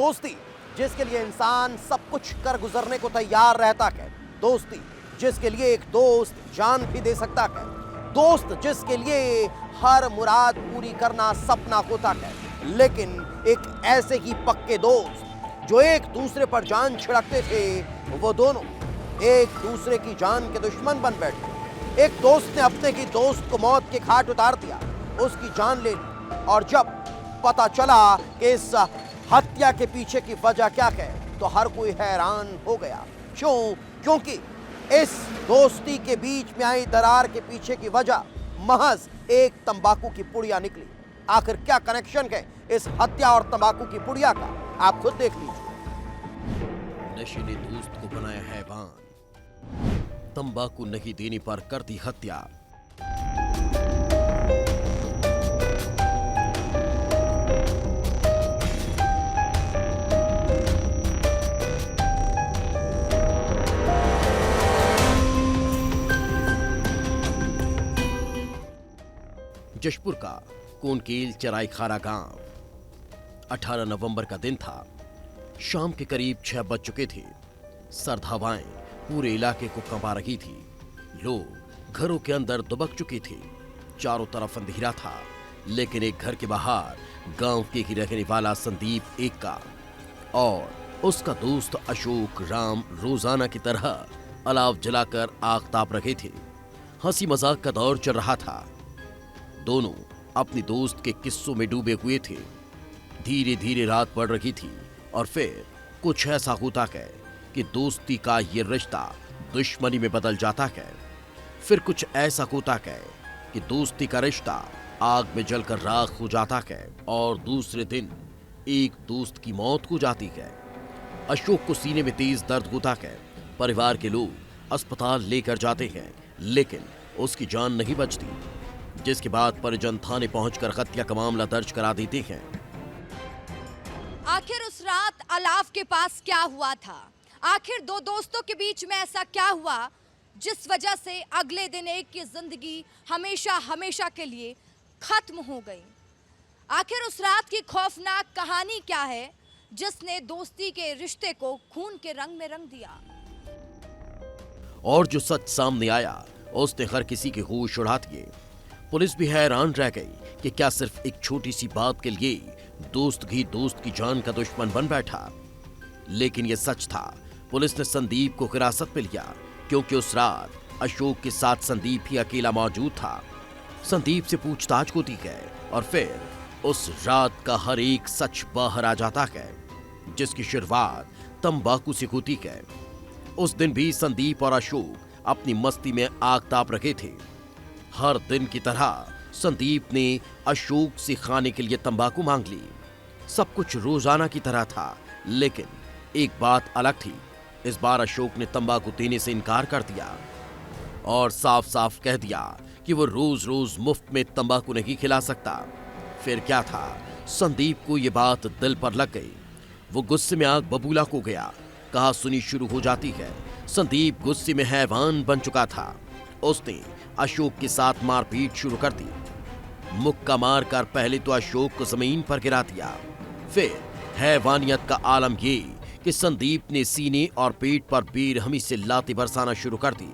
दोस्ती जिसके लिए इंसान सब कुछ कर गुजरने को तैयार रहता है, दोस्ती जिसके लिए एक दोस्त जान भी दे सकता है, दोस्त जिसके लिए हर मुराद पूरी करना सपना होता है, लेकिन एक ऐसे ही पक्के दोस्त जो एक दूसरे पर जान छिड़कते थे, वो दोनों एक दूसरे की जान के दुश्मन बन बैठे। एक दोस्त ने अपने की दोस्त को मौत के घाट उतार दिया, उसकी जान ले ली, और जब पता चला कि इस हत्या के पीछे की वजह क्या है, तो हर कोई हैरान हो गया। क्यों? क्योंकि इस दोस्ती के बीच में आई दरार के पीछे की वजह महज एक तंबाकू की पुड़िया निकली। आखिर क्या कनेक्शन है इस हत्या और तंबाकू की पुड़िया का, आप खुद देख लीजिए। नशे ने दोस्त को बनाया हैवान, तंबाकू नहीं देने पर कर दी हत्या। जशपुर का कोनकेल चराईखारा गांव, 18 नवंबर का दिन था। शाम के करीब 6 बज चुके थे। सर्द हवाएं पूरे इलाके को कंपा रही थी। लोग घरों के अंदर दुबक चुके थे। चारों तरफ अंधेरा था, लेकिन एक घर के बाहर गांव के ही रहने वाला संदीप एक्का और उसका दोस्त अशोक राम रोजाना की तरह अलाव जलाकर आग ताप रहे थे। हंसी मजाक का दौर चल रहा था। दोनों अपनी दोस्त के किस्सों में डूबे हुए थे। धीरे धीरे रात पड़ रही थी और फिर कुछ ऐसा होता है कि दोस्ती का ये रिश्ता दुश्मनी में बदल जाता है। फिर कुछ ऐसा होता है कि दोस्ती का रिश्ता आग में जलकर राख हो जाता है और दूसरे दिन एक दोस्त की मौत हो जाती है। अशोक को सीने में तेज दर्द होता है। परिवार के लोग अस्पताल लेकर जाते हैं, लेकिन उसकी जान नहीं बचती, जिसके बाद परिजन थाने पहुंचकर हत्या का मामला दर्ज करा देते हैं। आखिर उस रात अलाव के पास क्या हुआ था? आखिर दो दोस्तों के बीच में ऐसा क्या हुआ जिस वजह से अगले दिन एक की जिंदगी हमेशा हमेशा के लिए खत्म हो गई? आखिर उस रात की खौफनाक कहानी क्या है जिसने दोस्ती के रिश्ते को खून के रंग में रंग दिया? और जो सच सामने आया उसने हर किसी के होश उड़ा दिए। पुलिस भी हैरान रह गई कि क्या सिर्फ एक छोटी सी बात के लिए दोस्त ही दोस्त की जान का दुश्मन बन बैठा। लेकिन यह सच था। पुलिस ने संदीप को हिरासत में लिया क्योंकि उस रात अशोक के साथ संदीप ही अकेला मौजूद था। संदीप से पूछताछ होती है और फिर उस रात का हर एक सच बाहर आ जाता है, जिसकी शुरुआत तंबाकू से होती है। उस दिन भी संदीप और अशोक अपनी मस्ती में आग ताप रहे थे। हर दिन की तरह संदीप ने अशोक से खाने के लिए तंबाकू मांग ली। सब कुछ रोजाना की तरह था, लेकिन एक बात अलग थी। इस बार अशोक ने तंबाकू देने से इनकार कर दिया और साफ साफ कह दिया कि वो रोज रोज मुफ्त में तंबाकू नहीं खिला सकता। फिर क्या था, संदीप को यह बात दिल पर लग गई। वो गुस्से में आग बबूला हो गया। कहा सुनी शुरू हो जाती है। संदीप गुस्से में हैवान बन चुका था। उसने अशोक के साथ मारपीट शुरू कर दी। मुक्का मारकर पहले तो अशोक को जमीन पर गिरा दिया। फिर हैवानियत का आलम ये कि संदीप ने सीने और पेट पर बेरहमी से लातें बरसाना शुरू कर दी।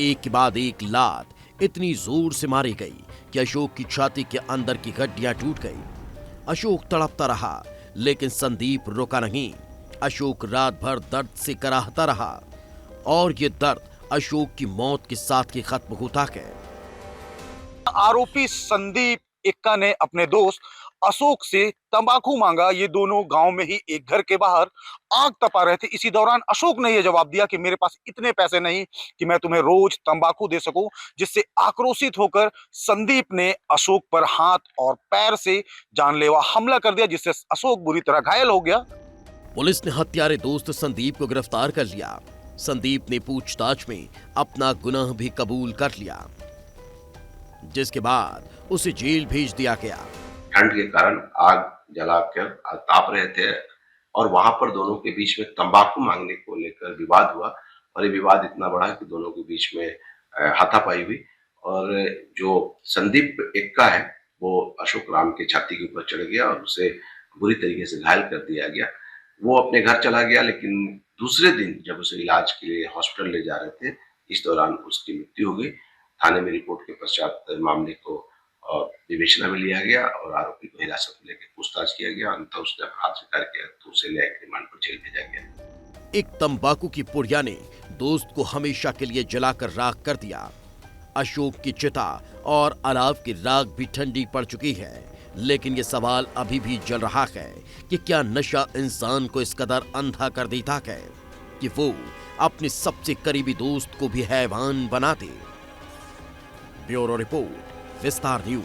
एक के बाद एक लात इतनी जोर से मारी गई कि अशोक की छाती के अंदर की हड्डियां टूट गई। अशोक तड़पता रहा, लेकिन संदीप रुका नहीं। अशोक रात भर दर्द से कराहता रहा और ये दर्द अशोक की मौत के साथ ही खत्म होता है। आरोपी संदीप एक्का ने अपने दोस्त अशोक से तंबाकू मांगा। ये दोनों गांव में ही एक घर के बाहर आग तपा रहे थे। इसी दौरान अशोक ने यह जवाब दिया कि मेरे पास इतने पैसे नहीं कि मैं तुम्हें रोज तंबाकू दे सकूं, जिससे आक्रोशित होकर संदीप ने अशोक पर हाथ और पैर से जानलेवा हमला कर दिया, जिससे अशोक बुरी तरह घायल हो गया। पुलिस ने हत्यारे दोस्त संदीप को गिरफ्तार कर लिया। संदीप ने पूछताछ में अपना गुनाह भी कबूल कर लिया, जिसके बाद उसे जेल भेज दिया गया। ठंड के कारण आग जलाकर ताप रहे थे और वहां पर दोनों के बीच में तंबाकू मांगने को लेकर विवाद हुआ और ये विवाद इतना बड़ा कि दोनों के बीच में हाथापाई हुई और जो संदीप एक्का है वो अशोक राम के छाती के ऊपर चढ़ गया और उसे बुरी तरीके से घायल कर दिया गया। वो अपने घर चला गया, लेकिन दूसरे दिन जब उसे इलाज के लिए हॉस्पिटल ले जा रहे थे, इस दौरान उसकी मृत्यु हो गई। थाने में रिपोर्ट के पश्चात मामले को विवेचना में लिया गया और आरोपी को हिरासत में लेकर पूछताछ किया गया। अंततः उसने अपराध स्वीकार किया तो उसे न्यायिक रिमांड पर जेल भेजा गया। एक तंबाकू की पुड़िया ने दोस्त को हमेशा के लिए जलाकर राख कर दिया। अशोक की चिता और अलाव की राख भी ठंडी पड़ चुकी है, लेकिन ये सवाल अभी भी जल रहा है कि क्या नशा इंसान को इस कदर अंधा कर देता है कि वो अपने सबसे करीबी दोस्त को भी हैवान बना दे। ब्यूरो रिपोर्ट, विस्तार न्यूज।